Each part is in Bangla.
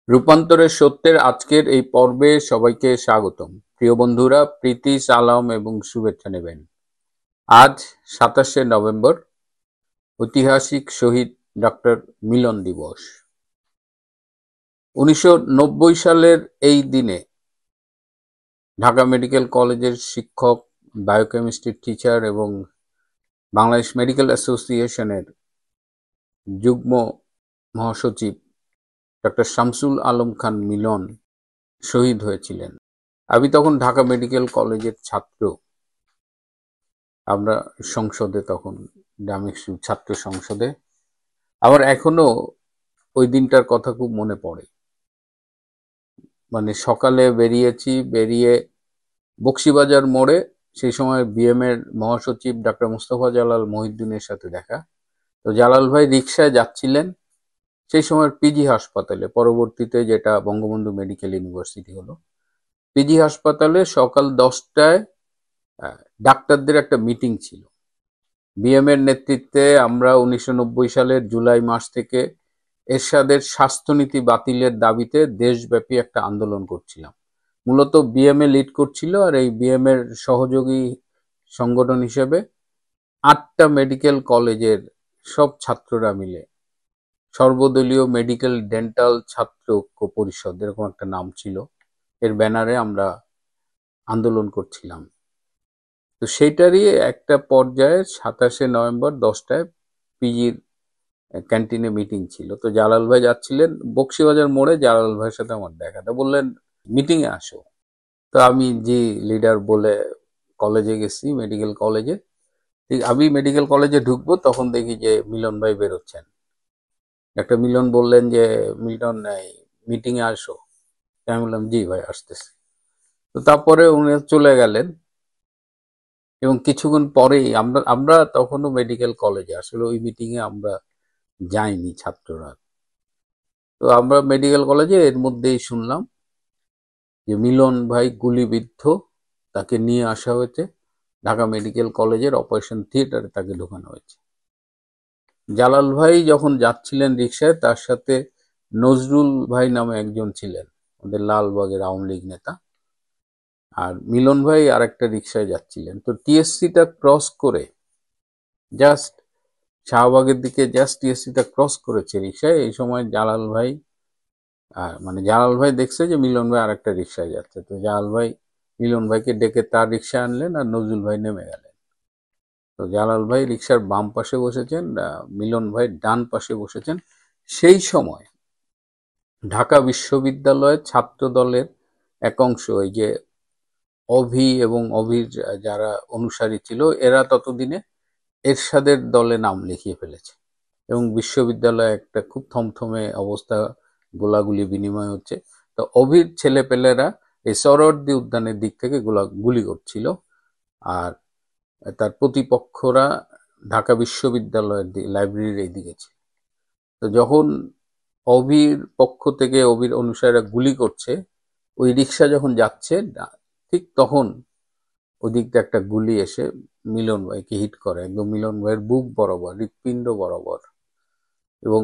রূপান্তরের সত্যের আজকের এই পর্বে সবাইকে স্বাগতম। প্রিয় বন্ধুরা, প্রীতি, সালাম এবং শুভেচ্ছা নেবেন। আজ 27শে নভেম্বর, ঐতিহাসিক শহীদ ডক্টর মিলন দিবস। 1990 সালের এই দিনে ঢাকা মেডিকেল কলেজের শিক্ষক, বায়োকেমিস্ট্রির টিচার এবং বাংলাদেশ মেডিকেল অ্যাসোসিয়েশনের যুগ্ম মহাসচিব ডক্টর শামসুল আলম খান মিলন শহীদ হয়েছিলেন। আমি তখন ঢাকা মেডিকেল কলেজের ছাত্র। আমরা সংসদে তখন ছাত্র সংসদে। আমার এখনো ওই দিনটার কথা খুব মনে পড়ে। মানে সকালে বেরিয়ে বকশীবাজার মোড়ে, সেই সময় বিএম এর মহাসচিব ডক্টর মুস্তফা জালাল মহিউদ্দিনের সাথে দেখা। তো জালাল ভাই রিকশায় যাচ্ছিলেন সেই সময় পিজি হাসপাতালে, পরবর্তীতে যেটা বঙ্গবন্ধু মেডিকেল ইউনিভার্সিটি হলো। পিজি হাসপাতালে সকাল 10টায় ডাক্তারদের একটা মিটিং ছিল। বিএম এর নেতৃত্বে আমরা 1990 সালের জুলাই মাস থেকে এরশাদের স্বাস্থ্যনীতি বাতিলের দাবিতে দেশব্যাপী একটা আন্দোলন করছিলাম। মূলত বিএম এ লিড করছিল, আর এই বিএম এর সহযোগী সংগঠন হিসেবে 8টা মেডিকেল কলেজের সব ছাত্ররা মিলে সর্বদলীয় মেডিকেল ডেন্টাল ছাত্র ঐক্য পরিষদ, এরকম একটা নাম ছিল, এর ব্যানারে আমরা আন্দোলন করছিলাম। তো সেইটারই একটা পর্যায়ে 27শে নভেম্বর 10টায় পিজির ক্যান্টিনে মিটিং ছিল। তো জালাল ভাই যাচ্ছিলেন, বকশীবাজার মোড়ে জালাল ভাইয়ের সাথে আমার দেখা। তো বললেন মিটিং এ আসো। তো আমি জি লিডার বলে কলেজে গেছি, মেডিকেল কলেজে। ঠিক আমি মেডিকেল কলেজে ঢুকবো, তখন দেখি যে মিলন ভাই বেরোচ্ছেন। একটা মিলন বললেন যে মিলন মিটিং এ আসো। আমি বললাম জি ভাই আসতেছি। তো তারপরে উনি চলে গেলেন এবং কিছুক্ষণ পরেই আমরা তখনও মেডিকেল কলেজে, আসলে ওই মিটিং এ আমরা যাইনি ছাত্ররা। তো আমরা মেডিকেল কলেজে এর মধ্যেই শুনলাম যে মিলন ভাই গুলিবিদ্ধ, তাকে নিয়ে আসা হয়েছে ঢাকা মেডিকেল কলেজের অপারেশন থিয়েটারে, তাকে ঢোকানো হয়েছে। জালাল ভাই যখন যাচ্ছিলেন রিক্সায়, তার সাথে নজরুল ভাই নামে একজন ছিলেন, আমাদের লালবাগের আওয়ামী লীগ নেতা, আর মিলন ভাই আর একটা রিক্সায় যাচ্ছিলেন। তো টিএসসিটা ক্রস করে জাস্ট শাহবাগের দিকে টিএসসিটা ক্রস করেছে রিক্সায়, এই সময় জালাল ভাই জালাল ভাই দেখছে যে মিলন ভাই আর একটা রিক্সায় যাচ্ছে। তো জালাল ভাই মিলন ভাইকে ডেকে তার রিক্সা আনলেন, আর নজরুল ভাই নেমে গেলেন। তো জালাল ভাই রিক্সার বাম পাশে বসেছেন, মিলন ভাই ডান পাশে বসেছেন। সেই সময় ঢাকা বিশ্ববিদ্যালয়ের ছাত্র দলের এক অংশ, এই যে অভি এবং অভির যারা অনুসারী ছিল, এরা ততদিনে এরশাদের দলে নাম লিখিয়ে ফেলেছে এবং বিশ্ববিদ্যালয়ে একটা খুব থমথমে অবস্থা, গোলাগুলি বিনিময় হচ্ছে। তো অভির ছেলেপেলেরা এই সরোয়ার্দী উদ্যানের দিক থেকে গুলি করছিল, আর তার প্রতিপক্ষরা ঢাকা বিশ্ববিদ্যালয়ের লাইব্রেরির এই দিকে ছিল। তো যখন অভির পক্ষ থেকে অভির অনুসারীরা গুলি করছে, ওই রিক্সা যখন যাচ্ছে, ঠিক তখন ওদিকটা একটা গুলি এসে মিলন ভাইকে হিট করে, একদম মিলন ভাইয়ের বুক বরাবর, হৃৎপিণ্ড বরাবর। এবং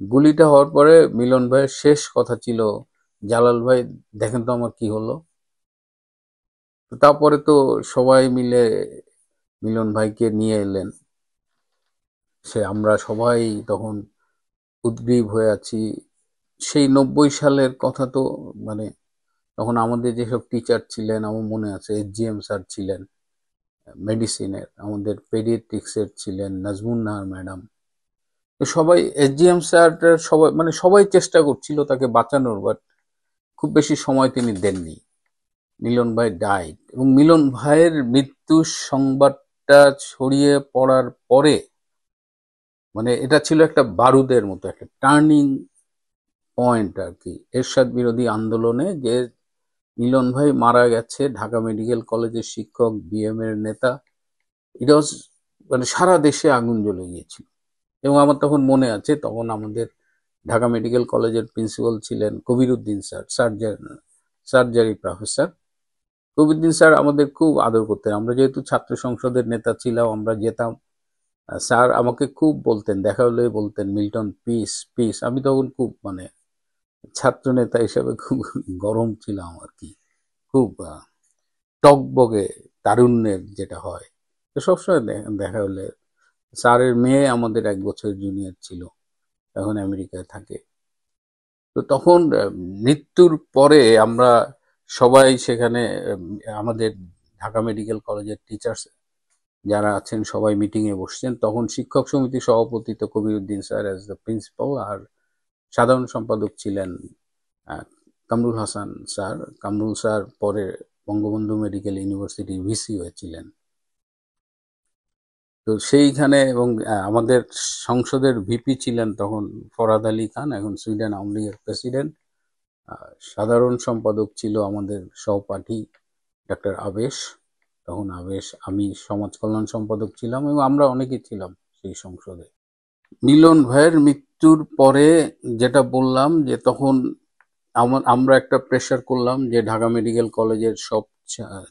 গুলিটা হওয়ার পরে মিলন ভাইয়ের শেষ কথা ছিল, জালাল ভাই দেখেন তো আমার কি হলো। তো তারপরে তো সবাই মিলে মিলন ভাইকে নিয়ে এলেন। আমরা সবাই তখন উদ্গ্রীব হয়ে আছি। সেই 90 সালের কথা তো, মানে তখন আমাদের যেসব টিচার ছিলেন, আমার মনে আছে এসজিএম স্যার ছিলেন মেডিসিনের, আমাদের পেডিয়াট্রিক্সের ছিলেন নাজমুন নাহার ম্যাডাম। তো সবাই, এসজিএম স্যার সবাই চেষ্টা করছিল তাকে বাঁচানোর, বাট খুব বেশি সময় তিনি দেননি। মিলন ভাই ডাইড, এবং মিলন ভাইয়ের মৃত্যুর সংবাদটা ছড়িয়ে পড়ার পরে, মানে এটা ছিল একটা বারুদের মতো, একটা টার্নিং পয়েন্ট আর কি এরশাদ বিরোধী আন্দোলনে, যে মিলন ভাই মারা গেছে, ঢাকা মেডিকেল কলেজের শিক্ষক, বিএম এর নেতা। এটা মানে সারা দেশে আগুন জ্বলে গিয়েছিল। এবং আমার তখন মনে আছে, তখন আমাদের ঢাকা মেডিকেল কলেজের প্রিন্সিপাল ছিলেন Kabiruddin sir, surgery professor. Kabiruddin sir আমাদের খুব আদর করতেন। আমরা যেহেতু ছাত্র সংসদের নেতা ছিলাম, আমরা যেতাম, স্যার আমাকে খুব বলতেন, দেখা হলে বলতেন মিল্টন পিস পিস। আমি তখন খুব ছাত্র নেতা হিসেবে খুব গরম ছিলাম আর কি, খুব টকবগে তারুণ্যের যেটা হয়। তো সবসময় দেখা হলে স্যারের মেয়ে আমাদের 1 বছর জুনিয়র ছিল, এখন আমেরিকায় থাকে। তো তখন মৃত্যুর পরে আমরা সবাই সেখানে আমাদের ঢাকা মেডিকেল কলেজের টিচার্স যারা আছেন সবাই মিটিং এ বসছেন। তখন শিক্ষক সমিতির সভাপতি তো Kabiruddin sir as the principal, আর সাধারণ সম্পাদক ছিলেন আহ, কামরুল হাসান স্যার। কামরুল স্যার পরে বঙ্গবন্ধু মেডিকেল ইউনিভার্সিটির ভিসি হয়েছিলেন। তো সেইখানে এবং আমাদের সংসদের ভিপি ছিলেন তখন ফরাদ আলী খান, এখন সুইডেন আওয়ামী লীগের প্রেসিডেন্ট। সাধারণ সম্পাদক ছিল আমাদের সহপাঠী ডাক্তার আবেশ, তখন আবেশ, আমি সমাজ কল্যাণ সম্পাদক ছিলাম এবং আমরা অনেকেই ছিলাম সেই সংসদে। মিলন ভাইয়ের মৃত্যুর পরে যেটা বললাম যে তখন আমরা একটা প্রেশার করলাম যে ঢাকা মেডিকেল কলেজের সব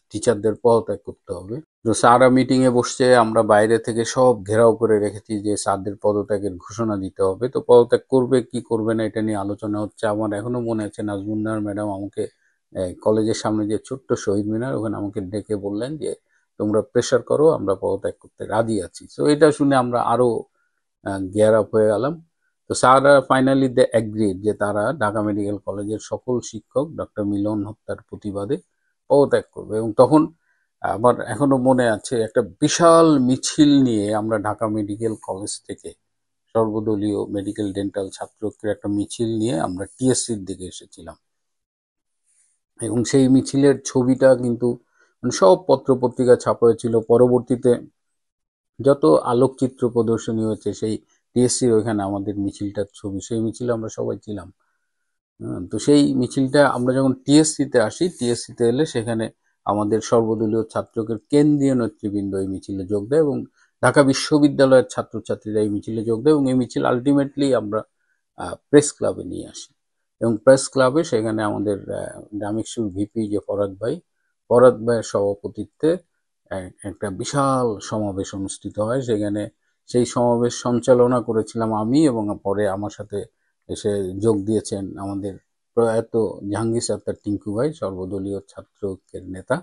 টিচারদের পদত্যাগ করতে হবে। তো স্যাররা মিটিং এ বসছে, আমরা বাইরে থেকে সব ঘেরাও করে রেখেছি যে স্যারদের পদত্যাগের ঘোষণা দিতে হবে। তো পদত্যাগ করবে কি করবে না এটা নিয়ে আলোচনা হচ্ছে। আমার এখনো মনে আছে নাজমুন্নাহর ম্যাডাম আমাকে কলেজের সামনে যে ছোট্ট শহীদ মিনার, ওখানে আমাকে ডেকে বললেন যে তোমরা প্রেশার করো, আমরা পদত্যাগ করতে রাজি আছি। তো এটা শুনে আমরা আরো গিয়ার আপ হয়ে গেলাম। তো স্যাররা ফাইনালি দে এগ্রিড যে তারা ঢাকা মেডিকেল কলেজের সকল শিক্ষক ডক্টর মিলন হত্যার প্রতিবাদে পদত্যাগ করবে। এবং তখন আমার এখনো মনে আছে একটা বিশাল মিছিল নিয়ে আমরা ঢাকা মেডিকেল কলেজ থেকে সর্বদলীয় মেডিকেল ডেন্টাল ছাত্রদের একটা মিছিল নিয়ে আমরা টিএসসির দিকে এসেছিলাম। এবং সেই মিছিলের ছবিটা কিন্তু মানে সব পত্র পত্রিকা ছাপা হয়েছিল। পরবর্তীতে যত আলোকচিত্র প্রদর্শনী হয়েছে সেই টিএসসির ওইখানে আমাদের মিছিলটার ছবি, সেই মিছিলে আমরা সবাই ছিলাম। তো সেই মিছিলটা আমরা যখন টিএসসিতে আসি, টিএসসিতে এলে সেখানে আমাদের সর্বদলীয় ছাত্রকের কেন্দ্রীয় নেতৃবৃন্দ এই মিছিলে যোগ দেয় এবং ঢাকা বিশ্ববিদ্যালয়ের ছাত্রছাত্রীরা এই মিছিলে যোগ দেয় এবং এই মিছিল আলটিমেটলি আমরা প্রেস ক্লাবে নিয়ে আসি। এবং প্রেস ক্লাবে সেখানে আমাদের ডামিকসুর ভিপি যে ফরাদ ভাইয়ের সভাপতিত্বে একটা বিশাল সমাবেশ অনুষ্ঠিত হয়। সেখানে সেই সমাবেশ সঞ্চালনা করেছিলাম আমি, এবং পরে আমার সাথে এসে যোগ দিয়েছেন আমাদের প্রয়াত জাহাঙ্গীর সাত্তার টিঙ্কু ভাই, সর্বদলীয় ছাত্রদের নেতা।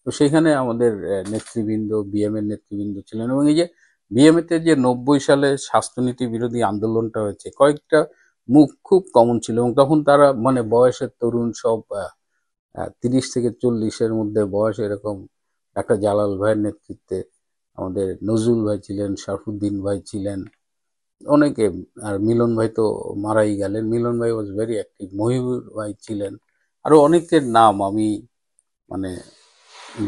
তো সেখানে আমাদের নেতৃবৃন্দ, বিএম এর নেতৃবৃন্দ ছিলেন। এবং এই যে বিএমএ তে যে 90 সালে স্বাস্থ্যনীতি বিরোধী আন্দোলনটা হয়েছে, কয়েকটা মুখ খুব কমন ছিল এবং তখন তারা মানে বয়সের তরুণ সব 30 থেকে 40-এর মধ্যে বয়স, এরকম একটা জালাল ভাইয়ের নেতৃত্বে আমাদের নজরুল ভাই ছিলেন, শারফুদ্দিন ভাই ছিলেন, অনেকে। আর মিলন ভাই তো মারাই গেলেন, মিলন ভাই ওয়াজ ভেরি অ্যাক্টিভ, মহিবুর ভাই ছিলেন, আরো অনেকের নাম আমি মানে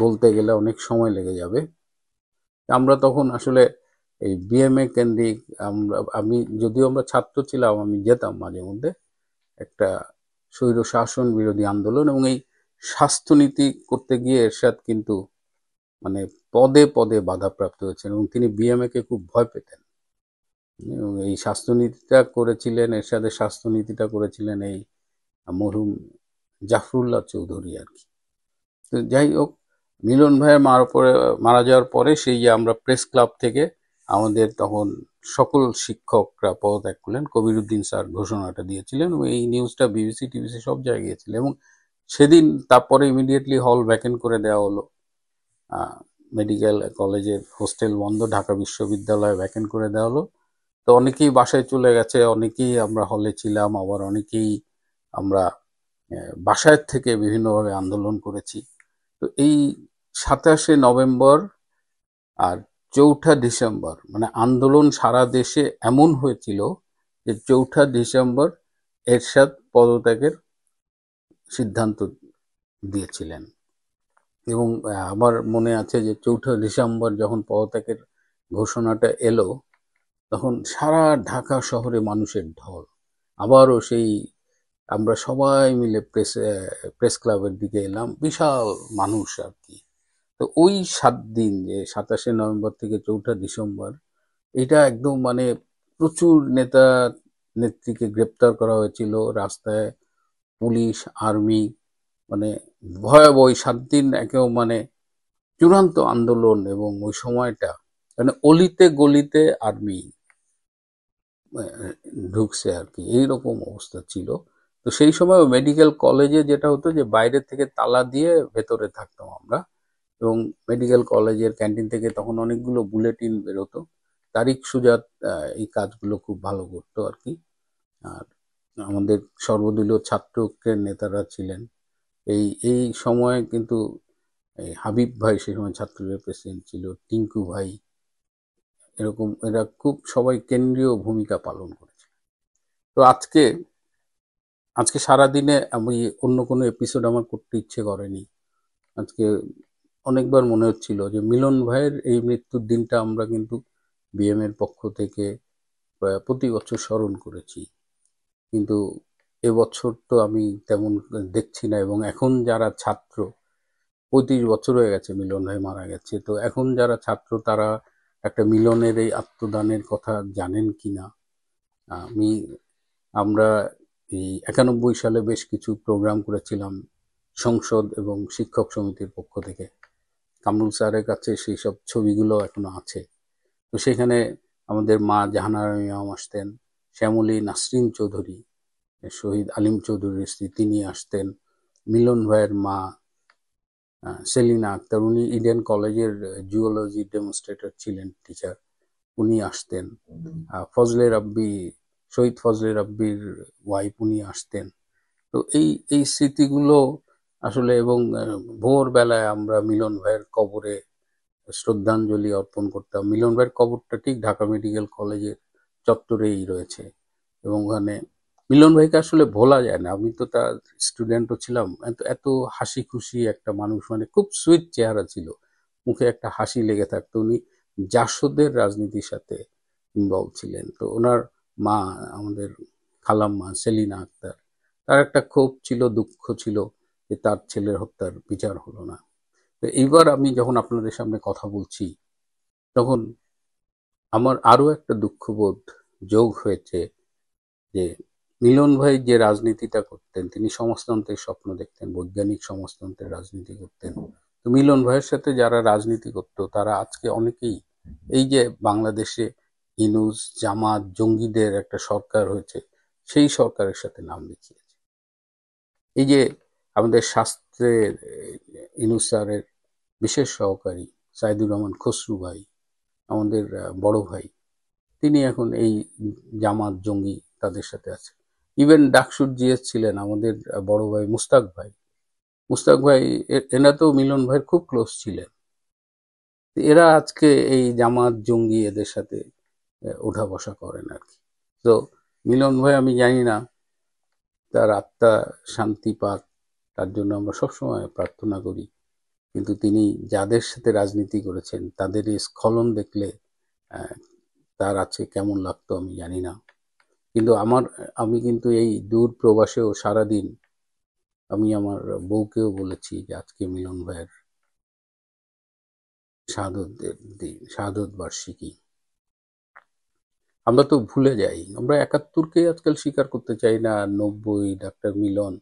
বলতে গেলে অনেক সময় লেগে যাবে। আমরা তখন আসলে এই বিএমএ কেন্দ্রিক যদিও আমরা ছাত্র ছিলাম, আমি যেতাম মাঝে মধ্যে একটা স্বৈর শাসন বিরোধী আন্দোলন। এবং এই স্বাস্থ্যনীতি করতে গিয়ে এরশাদ কিন্তু মানে পদে পদে বাধাপ্রাপ্ত হয়েছেন এবং তিনি বিএমএ কে খুব ভয় পেতেন। এবং এই স্বাস্থ্যনীতিটা করেছিলেন, এরশাদের স্বাস্থ্যনীতিটা করেছিলেন এই মরহুম জাফরুল্লাহ চৌধুরী আর কি। তো যাই হোক, মিলন ভাইয়ের মারা যাওয়ার পরে সেই যে আমরা প্রেস ক্লাব থেকে আমাদের তখন সকল শিক্ষকরা পদত্যাগ করলেন, কবিরউদ্দিন স্যার ঘোষণাটা দিয়েছিলেন এবং এই নিউজটা বিবিসি টিভিসি সব জায়গায় গিয়েছিল। এবং সেদিন তারপরে ইমিডিয়েটলি হল ভ্যাকেন্ট করে দেওয়া হলো, মেডিকেল কলেজের হোস্টেল বন্ধ, ঢাকা বিশ্ববিদ্যালয়ে ভ্যাকেন্ট করে দেওয়া হলো। তো অনেকেই বাসায় চলে গেছে, অনেকেই আমরা হলে ছিলাম, আবার অনেকেই আমরা বাসায় থেকে বিভিন্নভাবে আন্দোলন করেছি। তো এই 27শে নভেম্বর আর 4ঠা ডিসেম্বর মানে আন্দোলন সারা দেশে এমন হয়েছিল যে 4ঠা ডিসেম্বর এরশাদ পদত্যাগের সিদ্ধান্ত দিয়েছিলেন। এবং আমার মনে আছে যে 4ঠা ডিসেম্বর যখন পদত্যাগের ঘোষণাটা এলো, তখন সারা ঢাকা শহরে মানুষের ঢল। আবারও সেই আমরা সবাই মিলে প্রেস ক্লাবের দিকে এলাম, বিশাল মানুষ আর কি। তো ওই 7 দিন, যে 27শে নভেম্বর থেকে 4ঠা ডিসেম্বর, এটা একদম মানে প্রচুর নেতা নেত্রীকে গ্রেপ্তার করা হয়েছিল, রাস্তায় পুলিশ, আর্মি, মানে ভয়াবহ 7 দিন একেও মানে চূড়ান্ত আন্দোলন। এবং ওই সময়টা মানে অলিতে গলিতে আর্মি ঢুকছে আর কি, এইরকম অবস্থা ছিল। তো তো সেই সময় মেডিকেল কলেজে যেটা হতো যে বাইরে থেকে তালা দিয়ে ভেতরে থাকতাম আমরা, এবং মেডিকেল কলেজের ক্যান্টিন থেকে তখন অনেকগুলো বুলেটিন বেরোতো। তারিক সুজাত এই কাজগুলো খুব ভালো করতো আর কি। আর আমাদের সর্বদলীয় ছাত্রকের নেতারা ছিলেন। এই এই সময় কিন্তু এই হাবিব ভাই সেই সময় ছাত্রলীগের প্রেসিডেন্ট ছিল, টিঙ্কু ভাই, এরকম এরা খুব সবাই কেন্দ্রীয় ভূমিকা পালন করেছে। তো আজকে আজকে সারাদিনে আমি অন্য কোনো এপিসোড আমার করতে ইচ্ছে করেনি। আজকে অনেকবার মনে হচ্ছিল যে মিলন ভাইয়ের এই মৃত্যুর দিনটা আমরা কিন্তু বিএম এর পক্ষ থেকে প্রতি বছর স্মরণ করেছি, কিন্তু এবছর তো আমি তেমন দেখছি না। এবং এখন যারা ছাত্র, 35 বছর হয়ে গেছে মিলন ভাই মারা গেছে, তো এখন যারা ছাত্র তারা একটা মিলনের এই আত্মদানের কথা জানেন কিনা। আমি আমরা এই 91 সালে বেশ কিছু প্রোগ্রাম করেছিলাম সংসদ এবং শিক্ষক সমিতির পক্ষ থেকে। কামরুল স্যারের কাছে সেই সব ছবিগুলো এখনো আছে। তো সেখানে আমাদের মা জাহানারা মিয়াম আসতেন, শ্যামলী নাসরিন চৌধুরী, শহীদ আলিম চৌধুরীর স্ত্রী, তিনি আসতেন, মিলন ভাইয়ের মা সেলিনা আক্তার, উনি ইডেন কলেজের জুওলজি ডেমনস্ট্রেটর ছিলেন, টিচার, উনি আসতেন, ফজলে রাব্বি, শহীদ ফজলে রাব্বির ওয়াইফ, উনি আসতেন। তো এই স্মৃতিগুলো আসলে, এবং ভোরবেলায় আমরা মিলন ভাইয়ের কবরে শ্রদ্ধাঞ্জলি অর্পণ করতাম। মিলন ভাইয়ের কবরটা ঠিক ঢাকা মেডিকেল কলেজের চত্বরেই রয়েছে, এবং ওখানে মিলন ভাইকে আসলে ভোলা যায় না। আমি তো তার স্টুডেন্টও ছিলাম। এত এত হাসি খুশি একটা মানুষ, মানে খুব সুইট চেহারা ছিল, মুখে একটা হাসি লেগে থাকতো। উনি জাসদের রাজনীতির সাথে ইনভলভ ছিলেন। তো ওনার মা, আমাদের খালাম্মা সেলিনা আক্তার, তার একটা ক্ষোভ ছিল, দুঃখ ছিল যে তার ছেলের হত্যার বিচার হলো না। তো এইবার আমি যখন আপনাদের সামনে কথা বলছি, তখন আমার আরো একটা দুঃখবোধ যোগ হয়েছে যে মিলন ভাই যে রাজনীতিটা করতেন, তিনি সমাজতন্ত্রের স্বপ্ন দেখতেন, বৈজ্ঞানিক সমাজতন্ত্রের রাজনীতি করতেন। তো মিলন ভাইয়ের সাথে যারা রাজনীতি করতো তারা আজকে অনেকেই, এই যে বাংলাদেশে ইনুস জামাত জঙ্গিদের একটা সরকার হয়েছে, সেই সরকারের সাথে নাম লিখিয়েছে। এই যে আমাদের শাস্ত্রের ইনুস স্যারের বিশেষ সহকারী সাইদুর রহমান খসরু ভাই, আমাদের বড় ভাই, তিনি এখন এই জামাত জঙ্গি তাদের সাথে আছে। ইভেন ডাকসুর জিএস ছিলেন আমাদের বড় ভাই মুস্তাক ভাই, মুস্তাক ভাই এরা তো মিলন ভাইয়ের খুব ক্লোজ ছিলেন। এরা আজকে এই জামাত জঙ্গি এদের সাথে ওঠা বসা করেন আর কি। তো মিলন ভাই, আমি জানি না, তার আত্মা শান্তি পাক, তার জন্য আমরা সবসময় প্রার্থনা করি। কিন্তু তিনি যাদের সাথে রাজনীতি করেছেন তাদের এই স্খলন দেখলে তার আছে কেমন লাগতো আমি জানি না। কিন্তু আমি কিন্তু এই দূর প্রবাসেও সারাদিন আমি আমার বউকেও বলেছি যে আজকে মিলন ভাইয়ের শাহাদত বার্ষিকী। আমরা তো ভুলে যাই, আমরা 71-কে আজকাল স্বীকার করতে চাই না, 90, ডাক্তার মিলন,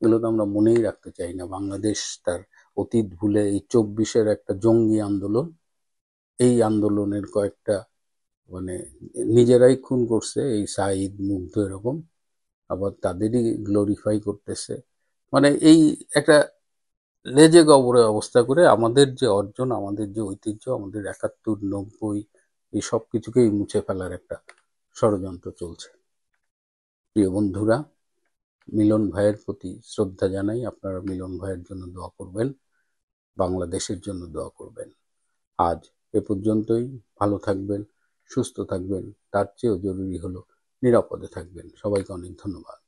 এগুলো তো আমরা মনেই রাখতে চাই না। বাংলাদেশ তার অতীত ভুলে এই 24-এর একটা জঙ্গি আন্দোলন, এই আন্দোলনের কয়েকটা মানে নিজেরাই খুন করছে, এই সাঈদ, মুগ্ধ, এরকম, আবার তাদেরই গ্লোরিফাই করতেছে। মানে এই একটা লেজে গবরে অবস্থা করে আমাদের যে অর্জন, আমাদের যে ঐতিহ্য, আমাদের 71, 90, এই সব কিছুকেই মুছে ফেলার একটা ষড়যন্ত্র চলছে। প্রিয় বন্ধুরা, মিলন ভাইয়ের প্রতি শ্রদ্ধা জানাই। আপনারা মিলন ভাইয়ের জন্য দোয়া করবেন, বাংলাদেশের জন্য দোয়া করবেন। আজ এ পর্যন্তই। ভালো থাকবেন, সুস্থ থাকবেন, তার চেয়েও জরুরি হলো নিরাপদে থাকবেন। সবাইকে অনেক ধন্যবাদ।